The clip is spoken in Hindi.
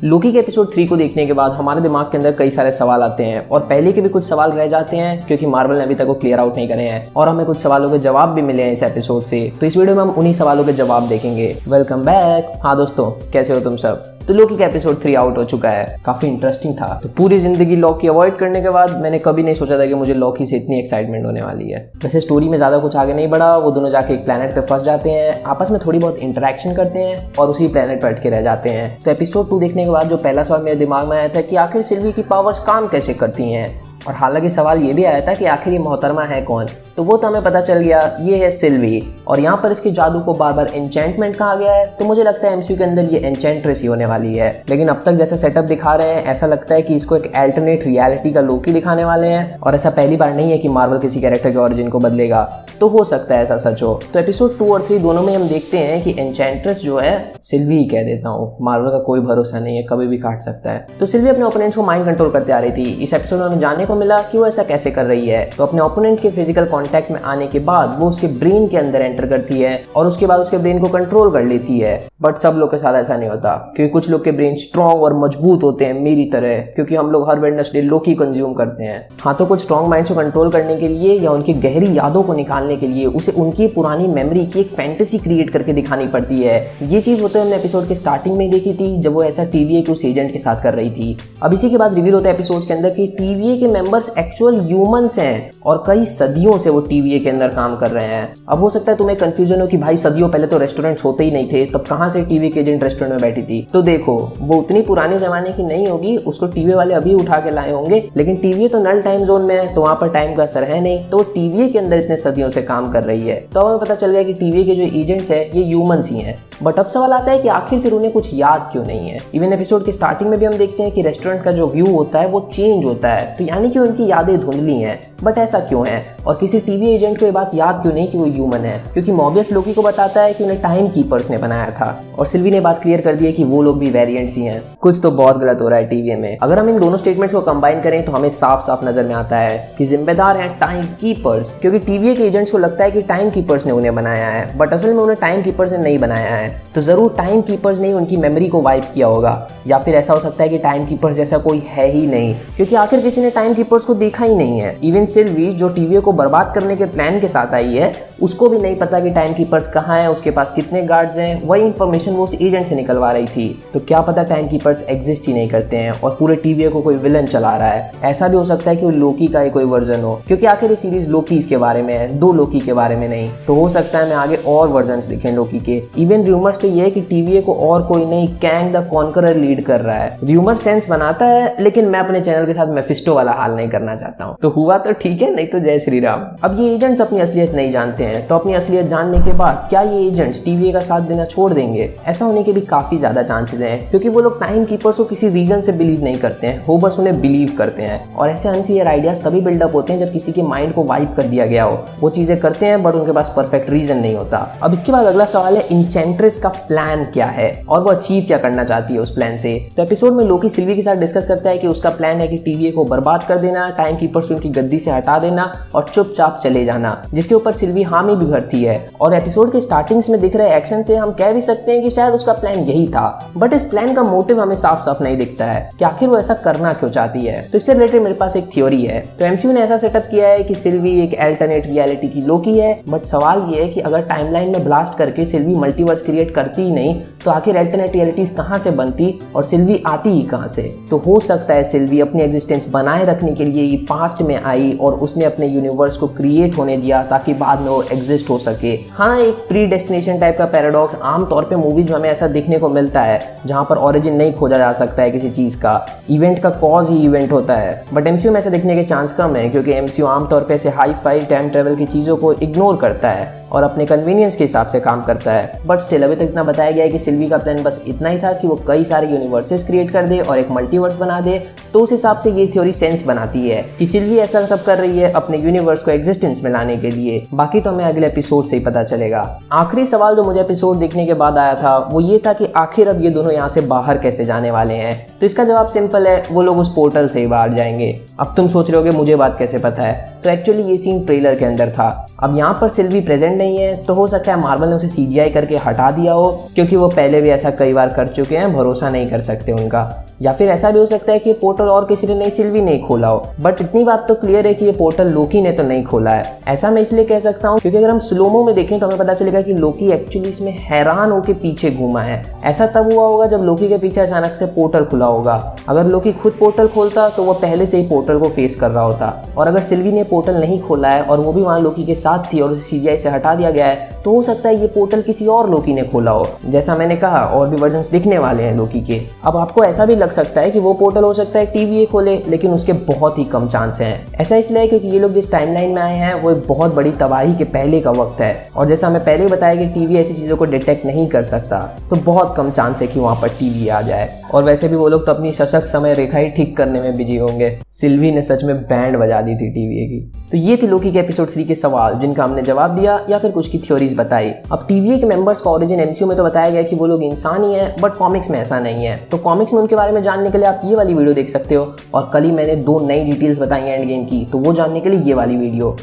लोकी के एपिसोड 3 को देखने के बाद हमारे दिमाग के अंदर कई सारे सवाल आते हैं और पहले के भी कुछ सवाल रह जाते हैं क्योंकि मार्वल ने अभी तक वो क्लियर आउट नहीं करे हैं और हमें कुछ सवालों के जवाब भी मिले हैं इस एपिसोड से। तो इस वीडियो में हम उन्हीं सवालों के जवाब देखेंगे। Welcome back. हाँ दोस्तों, कैसे हो तुम सब? तो लोकी का एपिसोड 3 आउट हो चुका है, काफी इंटरेस्टिंग था। तो पूरी जिंदगी लॉकी अवॉइड करने के बाद मैंने कभी नहीं सोचा था कि मुझे लॉकी से इतनी एक्साइटमेंट होने वाली है। वैसे स्टोरी में ज्यादा कुछ आगे नहीं बढ़ा, वो दोनों जाके एक प्लेनेट पे फंस जाते हैं, आपस में थोड़ी बहुत इंटरेक्शन करते हैं और उसी प्लेनेट पर अटके रह जाते हैं। तो एपिसोड 2 देखने के बाद जो पहला सवाल मेरे दिमाग में आया था कि आखिर सिल्वी की पावर्स काम कैसे करती हैं, और हालांकि सवाल ये भी आया था कि आखिर ये मोहतरमा है कौन। तो वो तो हमें पता चल गया, ये है सिल्वी। और यहाँ पर इसके जादू को बार बार एन्चेंटमेंट कहा गया है, तो मुझे लगता है एमसीयू के अंदर ये एन्चेंट्रेस ही होने वाली है। लेकिन अब तक जैसा सेटअप दिखा रहे हैं ऐसा लगता है कि इसको एक अल्टरनेट रियलिटी का लोकी दिखाने वाले हैं, और ऐसा पहली बार नहीं है कि मार्वल किसी कैरेक्टर के ओरिजिन को बदलेगा। तो हो सकता है ऐसा सच हो। तो एपिसोड 2 और 3 दोनों में हम देखते हैं कि एन्चेंट्रेस जो है, सिल्वी ही कह देता हूँ, मार्वल का कोई भरोसा नहीं है, कभी भी काट सकता है। तो सिल्वी अपने ओपोनेंट्स को माइंड कंट्रोल करते आ रही थी। इस एपिसोड में हमें जानने को मिला कि वो ऐसा कैसे कर रही है। तो अपने ओपोनेंट के फिजिकल कॉन्टैक्ट में आने के बाद वो उसके ब्रेन के अंदर एंटर करती है और उसके बाद उसके ब्रेन को कंट्रोल कर लेती है। बट सब लोग के साथ ऐसा नहीं होता, क्योंकि कुछ लोग के ब्रेन स्ट्रॉन्ग और मजबूत होते हैं मेरी तरह, क्योंकि हम लोग हर वेडनेसडे लोकी कंज्यूम करते हैं। हाँ, तो कुछ स्ट्रॉन्ग माइंड्स को कंट्रोल करने के लिए या उनकी गहरी यादों को निकालने के लिए उसे उनकी पुरानी मेमोरी की एक फैंटेसी क्रिएट करके दिखानी पड़ती है। ये चीज होते हमने एपिसोड के स्टार्टिंग में देखी थी, जब वो ऐसा टीवीए के उस एजेंट के साथ कर रही थी। अब इसी के बाद रिवील होता है एपिसोड के अंदर कि टीवीए के मेंबर्स एक्चुअल ह्यूमंस हैं और कई सदियों से वो टीवीए के अंदर काम कर रहे हैं। अब हो सकता है तुम्हें कंफ्यूजन हो कि भाई सदियों पहले तो रेस्टोरेंट्स होते ही नहीं थे, तब कहां से टीवी के एजेंट रेस्टोरेंट में बैठी थी। तो देखो, वो उतनी पुराने जमाने की नहीं होगी, उसको टीवी वाले अभी उठा के लाए होंगे, लेकिन टीवी तो नल टाइम जोन में है, तो वहां पर टाइम का असर है नहीं, तो टीवी के अंदर इतने सदियों से काम कर रही है। तो हमें पता चल गया कि टीवी के जो एजेंट्स है ये ह्यूमंस ही हैं। बट अब सवाल आता है कि आखिर फिर उन्हें कुछ याद क्यों नहीं है। इवन एपिसोड के स्टार्टिंग में भी हम देखते हैं कि रेस्टोरेंट का जो व्यू होता है वो चेंज होता है, तो यानी कि उनकी यादें धुंधली हैं। बट ऐसा क्यों है, और किसी टीवी एजेंट को ये बात याद क्यों नहीं कि वो ह्यूमन है? क्योंकि मॉबियस लोकी को बताता है कि उन्हें टाइम कीपर्स ने बनाया था, और सिल्वी ने बात क्लियर कर दी है कि वो लोग भी वेरिएंट्स ही हैं। कुछ तो बहुत गलत हो रहा है टीवी में। अगर हम इन दोनों स्टेटमेंट्स को कंबाइन करें तो हमें साफ साफ नजर में आता है कि जिम्मेदार हैं टाइम कीपर्स, क्योंकि टीवी के एजेंट्स को लगता है कि टाइम कीपर्स ने उन्हें बनाया है, बट असल में उन्हें टाइम कीपर्स ने नहीं बनाया है। तो जरूर टाइम कीपर्स ने उनकी मेमोरी को वाइप किया होगा, या फिर ऐसा हो सकता है कि टाइम कीपर्स जैसा कोई है ही नहीं, क्योंकि आखिर किसी ने टाइम कीपर्स को देखा ही नहीं है। इवन सिल्वी जो टीवी को बर्बाद करने के प्लान के साथ आई है, उसको भी नहीं पता कि टाइम कीपर्स कहाँ हैं, उसके पास कितने गार्ड्स हैं। वही इंफॉर्मेशन वो उस एजेंट से निकलवा रही थी। तो क्या पता टाइम कीपर्स एग्जिस्ट ही नहीं करते हैं और पूरे टीवी को कोई विलन चला रहा है। ऐसा भी हो सकता है कि वो लोकी का ही कोई वर्जन हो, क्योंकि आखिर ये सीरीज लोकी के बारे में है, दो लोकी के बारे में नहीं। तो हो सकता है मैं आगे और वर्जन्स दिखें लोकी के। इवन रूमर्स तो ये है कि टीवी को और कोई नहीं, कैंग द कॉन्करर लीड कर रहा है। रूमर सेंस बनाता है, लेकिन मैं अपने चैनल के साथ मेफिस्टो वाला हाल नहीं करना चाहता हूँ। तो हुआ तो ठीक है, नहीं तो जय श्री राम। अब ये एजेंट्स अपनी असलियत नहीं जानते हैं, तो अपनी असलियत जानने के बाद क्या ये एजेंट्स टीवी का साथ देना छोड़ देंगे? ऐसा होने के भी काफी ज्यादा चांसेस हैं, क्योंकि वो लोग टाइम कीपर्स को किसी रीजन से बिलीव नहीं करते हैं, वो बस उन्हें बिलीव करते हैं। और ऐसे अनक्लियर आइडियाज तभी बिल्डअप होते हैं जब किसी के माइंड को वाइप कर दिया गया हो। वो चीजें करते हैं बट उनके पास परफेक्ट रीजन नहीं होता। अब इसके बाद अगला सवाल है एन्चेंट्रेस का प्लान क्या है और वो अचीव क्या करना चाहती है उस प्लान से। तो एपिसोड में लोकी सिल्वी के साथ डिस्कस करता है कि उसका प्लान है कि टीवी को बर्बाद कर देना, टाइम कीपर्स उनकी गद्दी से हटा देना और चुपचाप चले जाना, जिसके ऊपर सिल्वी हामी भी भरती है। और एपिसोड के स्टार्टिंग्स में दिख रहे एक्शन से हम कह भी सकते हैं कि शायद उसका प्लान यही था, बट इस प्लान का मोटिव हमें साफ साफ नहीं दिखता है कि आखिर वो ऐसा करना क्यों चाहती है। तो इससे रिलेटेड मेरे पास एक थ्योरी है। तो एमसीयू ने ऐसा सेटअप किया है कि सिल्वी एक अल्टरनेट रियलिटी की लोकी है, बट सवाल ये है कि अगर टाइमलाइन में ब्लास्ट करके सिल्वी मल्टीवर्स क्रिएट करती ही नहीं, तो आखिर अल्टरनेट रियलिटीज कहां से बनती और सिल्वी आती ही कहां से? तो हो सकता है सिल्वी अपनी एग्जिस्टेंस बनाए रखने के लिए ही पास्ट में आई और उसने अपने यूनिवर्स को क्रिएट होने दिया ताकि बाद में वो एग्जिस्ट हो सके। हाँ, एक प्री डेस्टिनेशन टाइप का पैराडॉक्स आमतौर पे मूवीज में हमें ऐसा देखने को मिलता है, जहां पर ओरिजिन नहीं खोजा जा सकता है किसी चीज का, इवेंट का कॉज ही इवेंट होता है। बट एमसीयू में ऐसा देखने के चांस कम है, क्योंकि एमसीयू आमतौर पे ऐसे हाई फाई टाइम ट्रेवल की चीजों को इग्नोर करता है और अपने कन्वीनियंस के हिसाब से काम करता है। बट स्टिल अभी तक इतना बताया गया है कि सिल्वी का प्लान बस इतना ही था कि वो कई सारे यूनिवर्सेस क्रिएट कर दे और एक मल्टीवर्स बना दे। तो उस हिसाब से ये थ्योरी सेंस बनाती है कि सिल्वी ऐसा सब कर रही है अपने यूनिवर्स को एग्जिस्टेंस में लाने के लिए। बाकी तो हमें अगले एपिसोड से ही पता चलेगा। आखिरी सवाल जो मुझे एपिसोड देखने के बाद आया था वो ये था कि आखिर अब ये दोनों यहाँ से बाहर कैसे जाने वाले हैं। तो इसका जवाब सिंपल है, वो लोग उस पोर्टल से ही बाहर जाएंगे। अब तुम सोच रहे होगे मुझे बात कैसे पता है। तो एक्चुअली ये सीन ट्रेलर के अंदर था। अब यहाँ पर सिल्वी प्रेजेंट नहीं है, तो हो सकता है मार्वल ने उसे CGI करके हटा दिया हो, क्योंकि वो पहले भी ऐसा कई बार कर चुके हैं, भरोसा नहीं कर सकते उनका। या फिर ऐसा भी हो सकता है कि पोर्टल और किसी ने नहीं, सिल्वी नहीं खोला हो। बट इतनी बात तो क्लियर है कि ये पोर्टल लोकी ने तो नहीं खोला है। ऐसा मैं इसलिए कह सकता हूँ क्योंकि अगर हम स्लोमो में देखें तो हमें पता चलेगा कि लोकी एक्चुअली इसमें हैरान होकर पीछे घूमा है। ऐसा तब हुआ होगा जब लोकी के पीछे अचानक से पोर्टल खुला होगा। अगर लोकी खुद पोर्टल खोलता तो वो पहले से ही पोर्टल को फेस कर रहा होता, और अगर सिल्वी ने पोर्टल नहीं खोला है और वो भी वहाँ लोकी के साथ थी और उसे CGI से हटा दिया गया है, तो हो सकता है ये पोर्टल किसी और लोकी ने खोला हो। जैसा मैंने कहा, और भी वर्जन्स दिखने वाले हैं लोकी के। अब आपको ऐसा भी लग सकता है कि वो पोर्टल हो सकता है TVA खोले, लेकिन उसके बहुत ही कम चांस हैं। ऐसा इसलिए क्योंकि ये लोग जिस टाइमलाइन में आए हैं वो एक बहुत बड़ी तबाही के पहले का वक्त है, और जैसा हमें पहले बताया कि TVA ऐसी चीज़ों को डिटेक्ट नहीं कर सकता, तो बहुत कम चांस है कि वहाँ पर TVA आ जाए। और वैसे भी वो लोग तो अपनी सशक्त समय रेखा ही ठीक करने में बिजी होंगे। सिल्वी ने सच में बैंड बजा दी थी TVA की। तो ये थी लोकी के एपिसोड 3 के सवाल, जिनका हमने जवाब दिया या फिर कुछ की थ्योरीज बताई। अब TVA के मेंबर्स का ओरिजिन MCU में तो बताया गया कि वो लोग इंसान ही हैं, बट कॉमिक्स में ऐसा नहीं है। तो कॉमिक्स में उनके बारे में जानने के लिए आप ये वाली वीडियो देख सकते हो, और कल ही मैंने 2 नई डिटेल्स बताई हैं एंड गेम की, तो वो जानने के लिए ये वाली वीडियो।